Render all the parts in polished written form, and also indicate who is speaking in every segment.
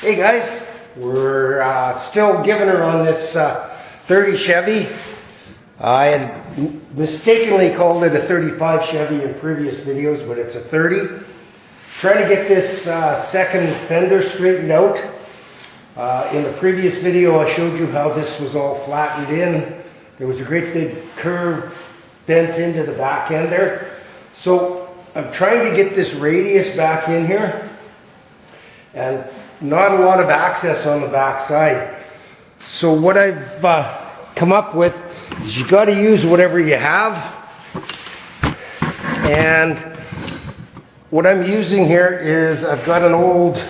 Speaker 1: Hey guys, we're still giving her on this 30 Chevy. I had mistakenly called it a 35 Chevy in previous videos, but it's a 30. Trying to get this second fender straightened out. In the previous video I showed you how this was all flattened in. There was a great big curve bent into the back end there. So I'm trying to get this radius back in here, and not a lot of access on the back side. So what I've come up with is you got to use whatever you have. And what I'm using here is I've got an old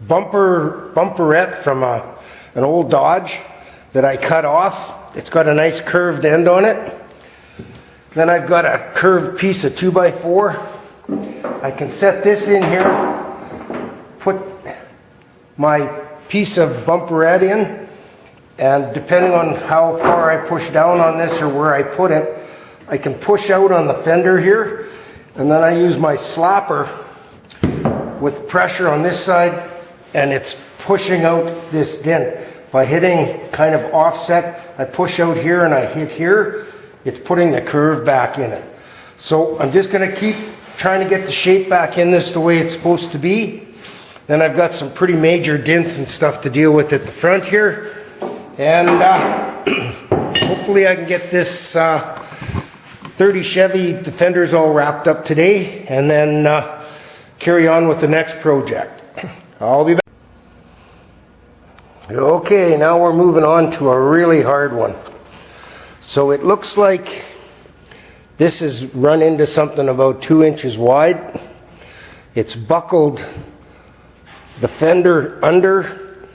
Speaker 1: bumperette from an old Dodge that I cut off. It's got a nice curved end on it. Then I've got a curved piece of 2x4. I can set this in here, put my piece of bumperette in, and depending on how far I push down on this or where I put it, I can push out on the fender here, and then I use my slapper with pressure on this side, and it's pushing out this dent. By hitting kind of offset, I push out here and I hit here, it's putting the curve back in it. So I'm just going to keep trying to get the shape back in this the way it's supposed to be. Then I've got some pretty major dents and stuff to deal with at the front here. And hopefully I can get this 30 Chevy, the fenders all wrapped up today, and then carry on with the next project. I'll be back. Okay, now we're moving on to a really hard one. So it looks like this is run into something about 2 inches wide. It's buckled the fender under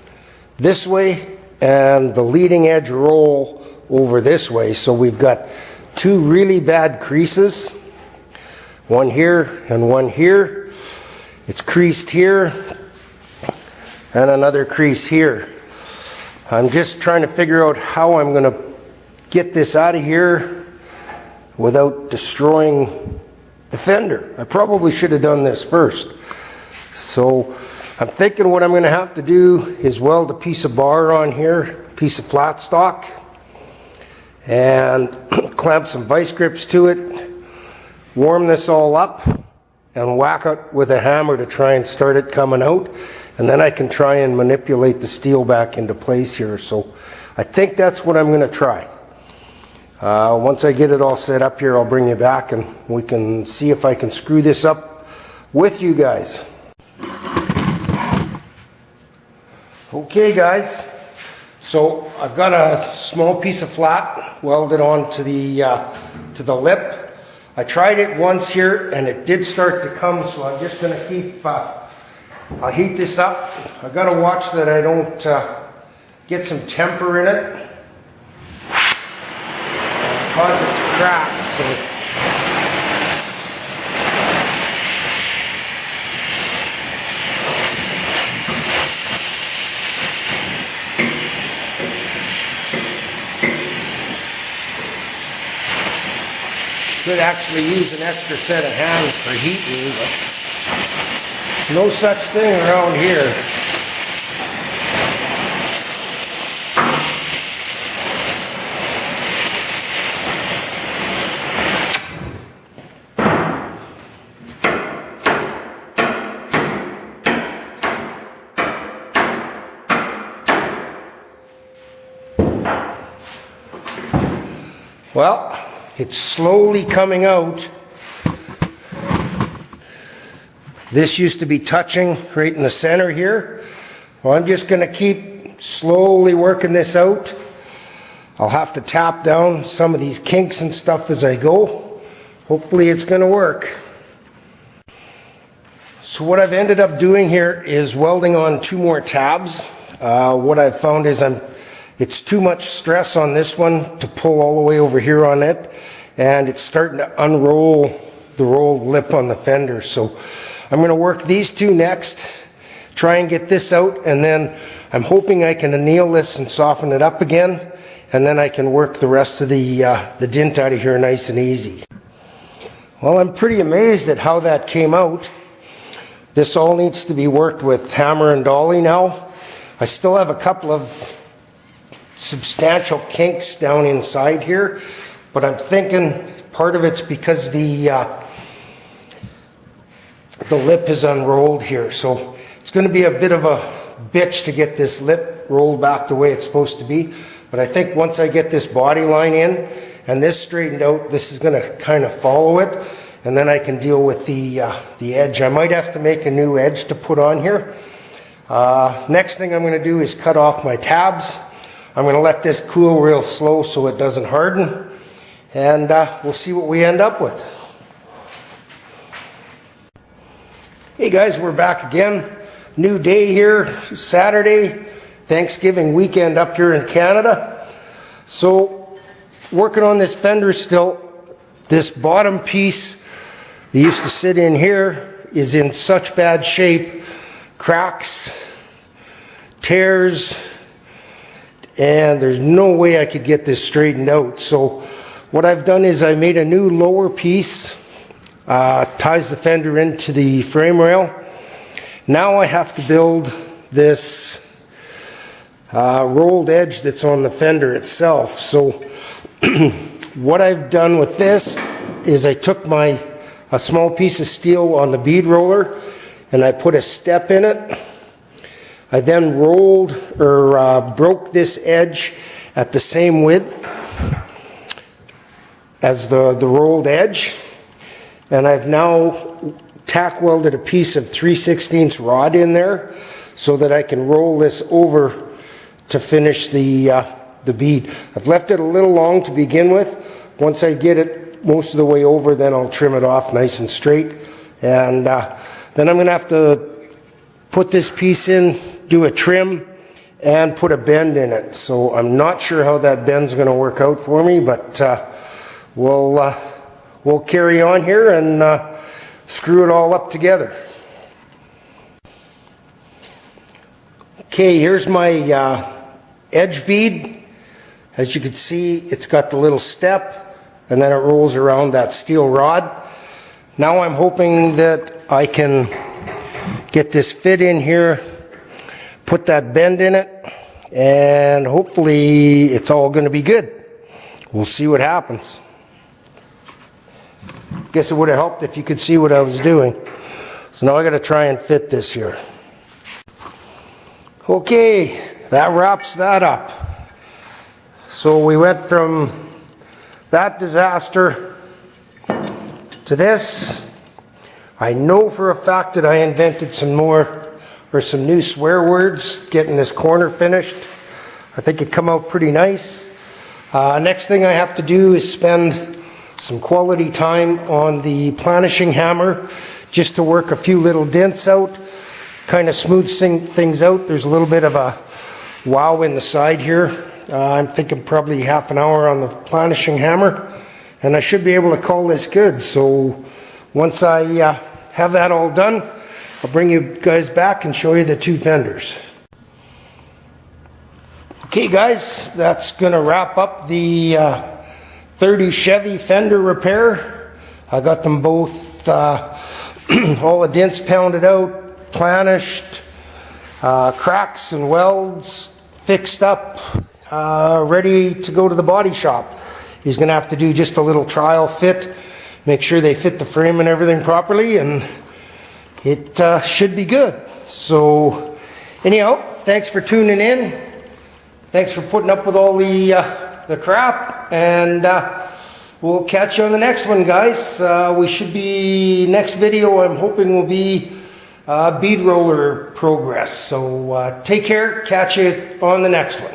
Speaker 1: this way and the leading edge roll over this way. So we've got two really bad creases, one here and one here. It's creased here and another crease here. I'm just trying to figure out how I'm going to get this out of here without destroying the fender. I probably should have done this first. So I'm thinking what I'm going to have to do is weld a piece of bar on here, a piece of flat stock, and clamp some vice grips to it, warm this all up, and whack it with a hammer to try and start it coming out. And then I can try and manipulate the steel back into place here. So I think that's what I'm going to try. Once I get it all set up here, I'll bring you back and we can see if I can screw this up with you guys. Okay guys, so I've got a small piece of flat welded on to the lip. I tried it once here and it did start to come, so I'm just going to keep, I'll heat this up. I've got to watch that I don't get some temper in it. Cause it to crack, so could actually use an extra set of hands for heating, but no such thing around here. Well, it's slowly coming out. This used to be touching right in the center here. Well, I'm just going to keep slowly working this out. I'll have to tap down some of these kinks and stuff as I go. Hopefully it's going to work. So what I've ended up doing here is welding on 2 more tabs. What I've found is it's too much stress on this one to pull all the way over here on it, and it's starting to unroll the rolled lip on the fender. So I'm going to work these 2 next, try and get this out, and then I'm hoping I can anneal this and soften it up again, and then I can work the rest of the dent out of here nice and easy. Well, I'm pretty amazed at how that came out. This all needs to be worked with hammer and dolly now. I still have a couple of substantial kinks down inside here, but I'm thinking part of it's because the lip is unrolled here. So it's going to be a bit of a bitch to get this lip rolled back the way it's supposed to be. But I think once I get this body line in and this straightened out, this is going to kind of follow it. And then I can deal with the edge. I might have to make a new edge to put on here. Next thing I'm going to do is cut off my tabs. I'm going to let this cool real slow so it doesn't harden. And we'll see what we end up with. Hey guys, we're back again. New day here, Saturday, Thanksgiving weekend up here in Canada. So, working on this fender still. This bottom piece that used to sit in here is in such bad shape. Cracks, tears, and there's no way I could get this straightened out. So what I've done is I made a new lower piece, ties the fender into the frame rail. Now I have to build this rolled edge that's on the fender itself. So what I've done with this is I took a small piece of steel on the bead roller and I put a step in it. I then rolled or broke this edge at the same width as the rolled edge, and I've now tack welded a piece of 3/16 rod in there so that I can roll this over to finish the bead. I've left it a little long to begin with. Once I get it most of the way over, then I'll trim it off nice and straight, and then I'm going to have to put this piece in, do a trim, and put a bend in it. So I'm not sure how that bend's going to work out for me, but we'll carry on here and screw it all up together. Okay, here's my edge bead. As you can see, it's got the little step, and then it rolls around that steel rod. Now I'm hoping that I can get this fit in here, put that bend in it, and hopefully it's all going to be good. We'll see what happens. Guess it would have helped if you could see what I was doing. So now I got to try and fit this here. Okay, that wraps that up. So we went from that disaster to this. I know for a fact that I invented some new swear words getting this corner finished. I think it come out pretty nice. Next thing I have to do is spend some quality time on the planishing hammer just to work a few little dents out, kind of smooth things out. There's a little bit of a wow in the side here. I'm thinking probably half an hour on the planishing hammer, and I should be able to call this good. So once I have that all done, I'll bring you guys back and show you the two fenders. Okay guys, that's going to wrap up the 30 Chevy fender repair. I got them both, all the dents pounded out, planished, cracks and welds fixed up, ready to go to the body shop. He's going to have to do just a little trial fit, make sure they fit the frame and everything properly, and it should be good. So anyhow, thanks for tuning in. Thanks for putting up with all the crap, and we'll catch you on the next one, guys. Next video I'm hoping will be bead roller progress. So take care, catch you on the next one.